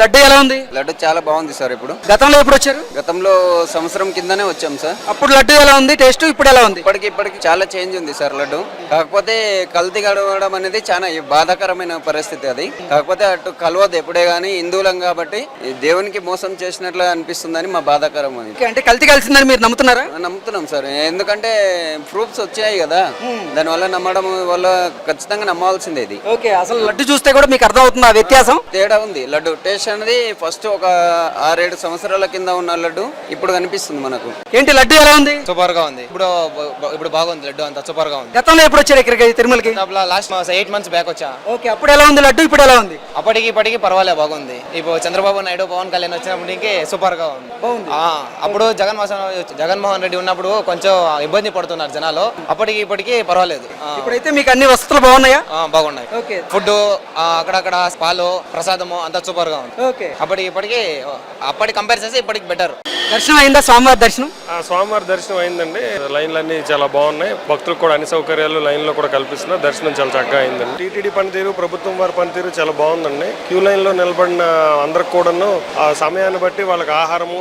లడ్డు ఎలా ఉంది? లడ్డు చాలా బాగుంది సార్. ఇప్పుడు గతంలో ఎప్పుడు వచ్చారు? గతంలో సంవత్సరం కిందనే వచ్చాం సార్. అప్పుడు లడ్డు ఎలా ఉంది టేస్ట్, ఇప్పుడు ఎలా ఉంది? ఇప్పటికి చాలా చేంజ్ ఉంది సార్ లడ్డు. కాకపోతే కల్తీ గడవడం అనేది చాలా బాధాకరమైన పరిస్థితి అది. కాకపోతే అటు కలవదు ఎప్పుడే గానీ, హిందువులం కాబట్టి దేవునికి మోసం చేసినట్లు అనిపిస్తుందని మా బాధాకరం అది. అంటే కల్తీ కలిసిందని మీరు నమ్ముతున్నారా? నమ్ముతున్నాం సార్, ఎందుకంటే ప్రూఫ్స్ వచ్చాయి కదా, దానివల్ల నమ్మడం వల్ల ఖచ్చితంగా నమ్మాల్సిందే ఇది. ఓకే, అసలు లడ్డు చూస్తే కూడా మీకు అర్థం అవుతుంది ఆ వ్యత్యాసం? తేడా ఉంది. లడ్డు టేస్ట్ అనేది ఫస్ట్ ఒక 6-7 సంవత్సరాల కింద ఉన్న లడ్డు ఇప్పుడు కనిపిస్తుంది మనకు. ఏంటి లడ్డు ఎలా ఉంది? సూపర్ గా ఉంది. ఇప్పుడు బాగుంది లడ్డు, అంతా సూపర్ గా ఉంది. గతంలో ఎప్పుడు వచ్చారు ఇక్కడికి తిరుమలకి? లాస్ట్ 8 months బ్యాక్ వచ్చా. ఓకే, అప్పుడు ఎలా ఉంది లడ్డు, ఇప్పుడు ఎలా ఉంది? ఇప్పటికి పర్వాలే, బాగుంది. ఇప్పుడు చంద్రబాబు నాయుడు, పవన్ కళ్యాణ్ వచ్చినప్పటికి సూపర్ గా ఉంది. అప్పుడు జగన్మోహన్ రెడ్డి ఉన్నప్పుడు కొంచెం ఇబ్బంది పడుతున్నారు జనాలు. ఇప్పటికి పర్వాలేదు. ఇప్పుడైతే మీకు అన్ని వసతులు బాగున్నాయా? బాగున్నాయి. ఫుడ్ అక్కడక్కడ పాలు ప్రసాదము అంతా సూపర్ గా ఉంది. అప్పటి కంపేర్ చేస్తే ఇప్పటికి బెటర్. దర్శనం అయిందా? స్వామివారి దర్శనం? స్వామివారి దర్శనం అయిందండి. లైన్లు అన్ని చాలా బాగున్నాయి. భక్తులకు కూడా అన్ని సౌకర్యాలు లైన్ లో కూడా కల్పిస్తున్నారు. దర్శనం చాలా చక్కగా అయిందండి. టీటీడీ పనితీరు, ప్రభుత్వం వారి పనితీరు చాలా బాగుందండి. క్యూ లైన్ లో నిలబడిన అందరికి కూడాను ఆ సమయాన్ని బట్టి వాళ్ళకి ఆహారము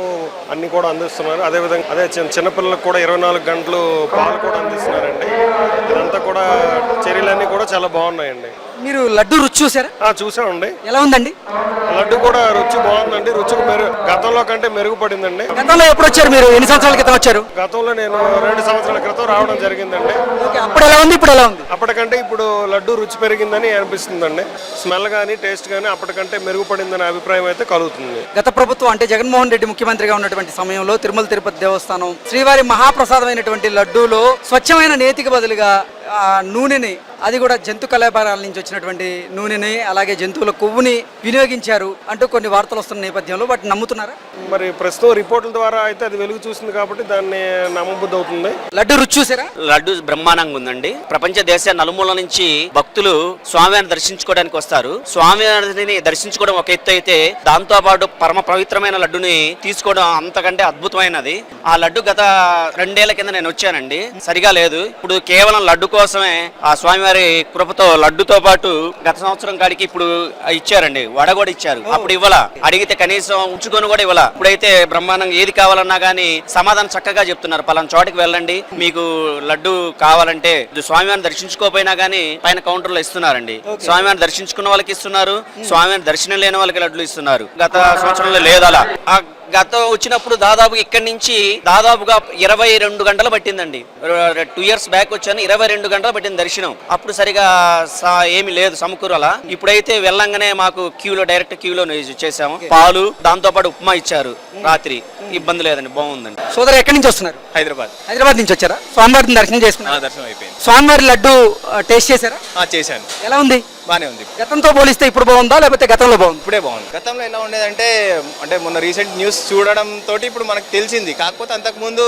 అన్ని కూడా అందిస్తున్నారు. అదే చిన్నపిల్లలకు కూడా 24 గంటలు పాలు కూడా అందిస్తున్నారండి. ఇదంతా కూడా చర్యలన్నీ కూడా చాలా బాగున్నాయండి. మీరు లడ్డు రుచి చూసారా? చూసామండి. ఎలా ఉందండి? లడ్డు కూడా రుచి బాగుందండి. రుచికి గతంలో కంటే మెరుగుపడిందండి. గతంలో ఎప్పుడు వచ్చారు మీరు? ఎన్ని సంవత్సరాల క్రితం వచ్చారు? గతంలో నేను 2 సంవత్సరాల క్రితం రావడం జరిగిందండి. అప్పుడు ఎలా ఉంది, ఇప్పుడు ఎలా ఉంది? అప్పటికంటే ఇప్పుడు లడ్డు రుచి పెరిగిందని అనిపిస్తుందండి. స్మెల్ గానీ టేస్ట్ గానీ అప్పటికంటే మెరుగుపడిందనే అభిప్రాయం అయితే కలుగుతుంది. గత ప్రభుత్వం అంటే జగన్మోహన్ రెడ్డి ముఖ్యమంత్రిగా ఉన్నటువంటి సమయంలో తిరుమల తిరుపతి దేవస్థానం శ్రీవారి మహాప్రసాదమైనటువంటి లడ్డూలో స్వచ్ఛమైన నేతికి బదులుగా నూనెని, అది కూడా జంతు కళాభారాల నుంచి వచ్చినటువంటి నూనెని, అలాగే జంతువుల కొవ్వుని వినియోగించారు అంటూ కొన్ని వార్తలు వస్తున్న నేపథ్యంలో వాటిని నమ్ముతున్నారా? మరి ప్రస్తుతం రిపోర్టుల ద్వారా అయితే అది వెలుగు చూసింది కాబట్టి దాన్ని నమ్మబుద్ధి అవుతుంది. లడ్డు రుచి చూసారా? లడ్డు బ్రహ్మాండంగా ఉందండి. ప్రపంచ దేశ నలుమూల నుంచి భక్తులు స్వామివారిని దర్శించుకోవడానికి వస్తారు. స్వామివారిని దర్శించుకోవడం ఒక ఎత్తు అయితే, దాంతో పాటు పరమ పవిత్రమైన లడ్డుని తీసుకోవడం అంతకంటే అద్భుతమైనది. ఆ లడ్డు గత 2 ఏళ్ల కింద నేను వచ్చానండి, సరిగా లేదు. ఇప్పుడు కేవలం లడ్డు కోసమే ఆ స్వామివారి కృపతో లడ్డుతో పాటు గత సంవత్సరం కాడికి ఇప్పుడు ఇచ్చారండి, వడ కూడా ఇచ్చారు. అప్పుడు ఇవ్వాల, అడిగితే కనీసం ఉంచుకొని కూడా ఇవ్వాల. ఇప్పుడైతే బ్రహ్మాండంగా ఏది కావాలన్నా గానీ సమాధానం చక్కగా చెప్తున్నారు. పలానా చోటికి వెళ్ళండి, మీకు లడ్డు కావాలంటే స్వామివారిని దర్శించుకోపోయినా గానీ పైన కౌంటర్ లో ఇస్తున్నారండి. స్వామివారిని దర్శించుకున్న వాళ్ళకి ఇస్తున్నారు, స్వామివారిని దర్శనం లేని వాళ్ళకి లడ్లు ఇస్తున్నారు. గత సంవత్సరంలో లేదు అలా. గత వచ్చినప్పుడు దాదాపు ఇక్కడి నుంచి దాదాపుగా 22 గంటలు పట్టిందండి. 2 years బ్యాక్ వచ్చాను, 22 గంటలు పట్టింది దర్శనం. అప్పుడు సరిగా ఏమి లేదు సమకూరలా. ఇప్పుడైతే వెళ్ళంగానే మాకు డైరెక్ట్ క్యూలో చేసాము. పాలు, దాంతో పాటు ఉప్మా ఇచ్చారు రాత్రి. ఇబ్బంది లేదండి, బాగుందండి. సోదరు ఎక్కడి నుంచి వస్తున్నారు? హైదరాబాద్ నుంచి వచ్చారా? స్వామివారిని దర్శనం చేసుకున్నారు? దర్శనం అయిపోయింది. స్వామివారి లడ్డు టేస్ట్ చేశారా? చేశాను. ఎలా ఉంది? బానే ఉంది. గతంతో పోలిస్తే ఇప్పుడు బాగుందా, లేకపోతే గతంలో బాగుంది? ఇప్పుడే బాగుంది. గతంలో ఎలా ఉండేదంటే, మొన్న రీసెంట్ న్యూస్ చూడడం తోటి ఇప్పుడు మనకు తెలిసింది. కాకపోతే అంతకు ముందు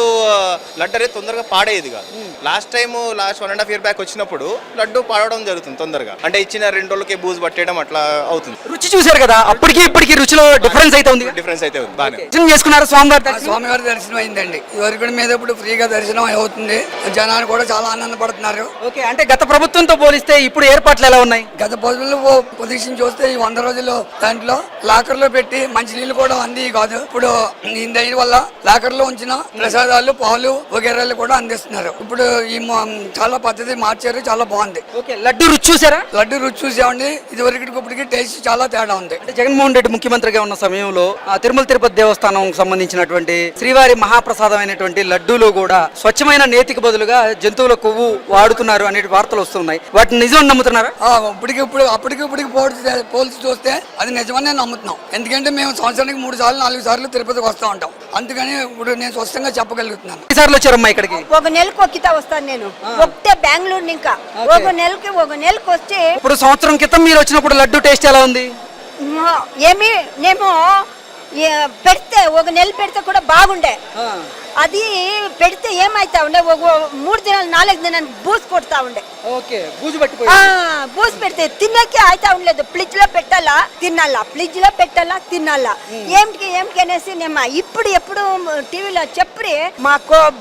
లడ్డు అనేది తొందరగా పాడేది కాదు. లాస్ట్ 1.5 year బ్యాక్ వచ్చినప్పుడు లడ్డు పాడడం జరుగుతుంది తొందరగా. అంటే ఇచ్చిన 2 రోజులకే బూజు పట్టేయడం అట్లా అవుతుంది. రుచి చూసారు కదా, అప్పటికి ఇప్పటికి రుచిలో డిఫరెన్స్ అయితే ఉంది. డిఫరెన్స్ అయితే ఉంది. బాగా దర్శనం చేసుకున్నారు? స్వామివారి దర్శనం అయిందండి. ఇవరకు మీద ఇప్పుడు ఫ్రీగా దర్శనం అవుతుంది. జనాలు కూడా చాలా ఆనందపడుతున్నారు. ఓకే, అంటే గత ప్రభుత్వంతో పోలిస్తే ఇప్పుడు ఏర్పాట్లు ఎలా ఉన్నాయి? గత పొజిషన్ చూస్తే ఈ 100 రోజుల్లో దాంట్లో లాకర్ లో పెట్టి మంచినీళ్ళు కూడా అంది కాదు. ఇప్పుడు దీని వల్ల లాకర్ లో ఉంచిన ప్రసాదాలు, పాలు వగేరాలు కూడా అందిస్తున్నారు. ఇప్పుడు ఈ చాలా పద్ధతి మార్చారు, చాలా బాగుంది. ఓకే, లడ్డు రుచి చూసారా? లడ్డు రుచి చూసామండి. ఇది వరకు టేస్ట్ చాలా తేడా ఉంది. అంటే జగన్మోహన్ రెడ్డి ముఖ్యమంత్రిగా ఉన్న సమయంలో తిరుమల తిరుపతి దేవస్థానం సంబంధించినటువంటి శ్రీవారి మహాప్రసాదమైనటువంటి లడ్డూలో కూడా స్వచ్ఛమైన నేతికి బదులుగా జంతువుల కొవ్వు వాడుతున్నారు అనే వార్తలు వస్తున్నాయి. వాటిని నిజం నమ్ముతున్నారా? అప్పటికిప్పటికి పోల్చి చూస్తే అది నిజమని నమ్ముతున్నాం. ఎందుకంటే మేము సంవత్సరానికి 3 సార్లు 4 సార్లు తిరుపతికి వస్తూ ఉంటాం. అందుకని ఇప్పుడు నేను స్పష్టంగా చెప్పగలుగుతున్నాను. ఎన్నిసార్లు వచ్చారమ్మా ఇక్కడికి? ఒక నెలకు ఒక్కితా వస్తాను నేను. ఒకటే బెంగళూరు ఇంకా ఒక నెలకి వచ్చి. ఇప్పుడు సంవత్సరం క్రితం మీరు వచ్చినప్పుడు లడ్డు టేస్ట్ ఎలా ఉంది? మేము పెడితే ఒక నెల పెడితే కూడా బాగుండే. అది పెడితే ఏమైతా ఉండే, 3 దినాలు 4 దినాలు బూస్ కొడతా ఉండే. ఓకే బూజు పట్టిపోయి బూసి పెడితే తినకే అయితే ఉండలేదు. ఫ్రిడ్జ్ లో పెట్టాలా తినాలా, ఫ్రిడ్జ్ లో పెట్టాలా తినాలా, ఏమిటి అనేసి నేను ఇప్పుడు ఎప్పుడు టీవీలో చెప్పి మా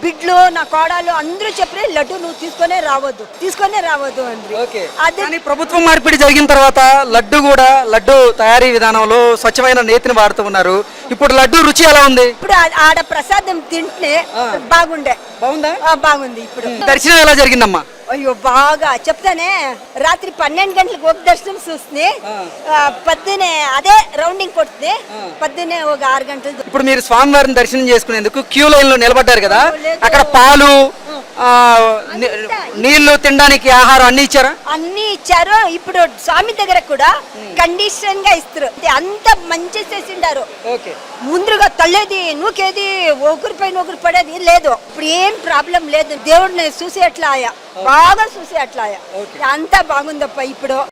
బిడ్లు నా కోడలు అందరూ చెప్పి లడ్డు నువ్వు తీసుకొనే రావద్దు అండి. ఓకే అది కానీ ప్రభుత్వం మార్పిడి జరిగిన తర్వాత లడ్డు తయారీ విధానంలో స్వచ్ఛమైన నేతిని వాడుతూ ఉన్నారు. ఇప్పుడు లడ్డు రుచి ఎలా ఉంది? ఇప్పుడు ఆడ ప్రసాదం తింటే బాగుండే. బాగుందా? బాగుంది. ఇప్పుడు దర్శనం ఎలా జరిగిందమ్మా? అయ్యో బాగా చెప్తానే, రాత్రి 12 గంటలకు ఒక దర్శనం చూస్తుంది, పొద్దునే అదే రౌండింగ్ కొడుతుంది, పొద్దునే ఒక 6 గంటలు. ఇప్పుడు మీరు స్వామివారిని దర్శనం చేసుకునేందుకు క్యూ లైన్ లో నిలబడ్డారు కదా, అక్కడ పాలు నీళ్లు తినడానికి ఆహారం అన్ని ఇచ్చారా? అన్ని ఇచ్చారు. ఇప్పుడు స్వామి దగ్గర కూడా కండిషన్ గా ఇస్తారు, అంత మంచి చేసిండారు. ఓకే ముందుగా తల్లేది నూకేది ఒకరి పైన ఒకరు పడేది లేదు. ఇప్పుడు ఏం ప్రాబ్లం లేదు. దేవుడిని చూసి అట్లా బాగా చూసి అట్లా అంతా బాగుందప్ప ఇప్పుడు.